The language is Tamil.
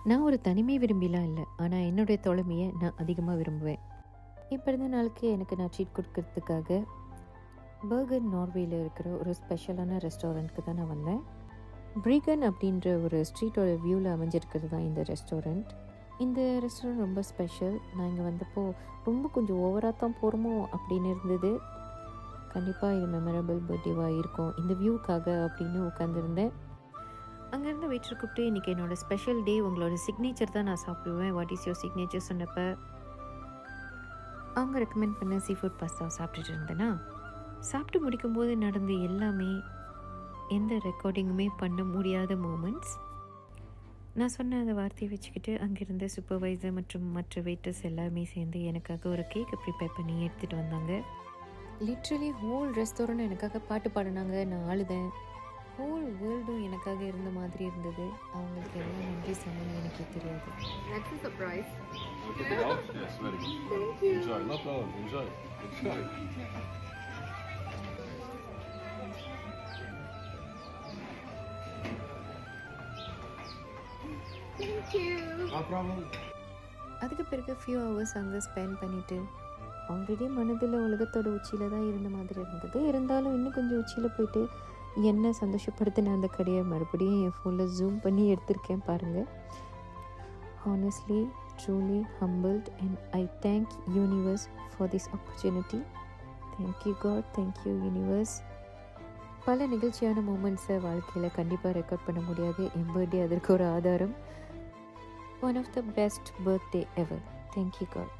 நான் ஒரு தனிமை விரும்பிலாம் இல்லை, ஆனால் என்னுடைய தோழமையை நான் அதிகமாக விரும்புவேன். என் பிறந்த நாளுக்கு எனக்கு நான் ட்ரீட் கொடுக்கறதுக்காக பர்கன் நார்வேயில் இருக்கிற ஒரு ஸ்பெஷலான ரெஸ்டாரண்ட்க்கு தான் நான் வந்தேன். ப்ரீகன் அப்படின்ற ஒரு ஸ்ட்ரீட்டோட வியூவில் அமைஞ்சிருக்கிறது தான் இந்த ரெஸ்டாரண்ட். இந்த ரெஸ்டாரண்ட் ரொம்ப ஸ்பெஷல். நான் இங்கே வந்தப்போ ரொம்ப கொஞ்சம் ஓவராக தான் போகிறோமோ அப்படின்னு இருந்தது. கண்டிப்பாக இது மெமரபிள் பர்த்டேவாக இருக்கும் இந்த வியூக்காக அப்படின்னு உட்காந்துருந்தேன். அங்கேருந்து வெயிட்டர் கூப்பிட்டு இன்றைக்கி என்னோடய ஸ்பெஷல் டே, உங்களோட சிக்னேச்சர் தான் நான் சாப்பிடுவேன், வாட் இஸ் யோர் சிக்னேச்சர் சொன்னப்போ அவங்க ரெக்கமெண்ட் பண்ண சீ ஃபுட் பாஸ்தா சாப்பிட்டுட்டு இருந்தேன்னா, சாப்பிட்டு முடிக்கும்போது நடந்த எல்லாமே எந்த ரெக்கார்டிங்குமே பண்ண முடியாத மூமெண்ட்ஸ். நான் சொன்ன அந்த வார்த்தையை வச்சுக்கிட்டு அங்கேருந்த சூப்பர்வைசர் மற்றும் மற்ற வெயிட்டர்ஸ் எல்லாருமே சேர்ந்து எனக்காக ஒரு கேக்கை ப்ரிப்பேர் பண்ணி எடுத்துகிட்டு வந்தாங்க. லிட்ரலி ஹோல் ரெஸ்டாரண்ட் எனக்காக பாட்டு பாடினாங்க. நான் அழுதேன். ஹோல் வேர்ல்டும் எனக்காக இருந்த மாதிரி இருந்தது. அவங்களுக்கு எல்லாம் நன்றி சொன்னேன்னு எனக்கே தெரியாது. That's a surprise. Yes, very good. Thank you. Enjoy, no problem. Enjoy. Enjoy. Thank you. No problem. அதுக்கு பிறகு ஃபியூ ஹவர்ஸ் அங்கே ஸ்பெண்ட் பண்ணிவிட்டு ஆல்ரெடி மனதில் உலகத்தோட உச்சியில் தான் இருந்த மாதிரி இருந்தது. இருந்தாலும் இன்னும் கொஞ்சம் உச்சியில் போயிட்டு என்ன சந்தோஷப்படுத்தின அந்த கடையை மறுபடியும் என் ஃபோனில் ஜூம் பண்ணி எடுத்திருக்கேன் பாருங்கள். Honestly truly humbled and I thank universe for this opportunity. Thank you God, thank you universe. பல நிகழ்ச்சியான மூமெண்ட்ஸை வாழ்க்கையில் கண்டிப்பாக ரெக்கார்ட் பண்ண முடியாது. என் பர்த்டே அதற்கு ஒரு ஆதாரம். One of the best birthday ever. Thank you God.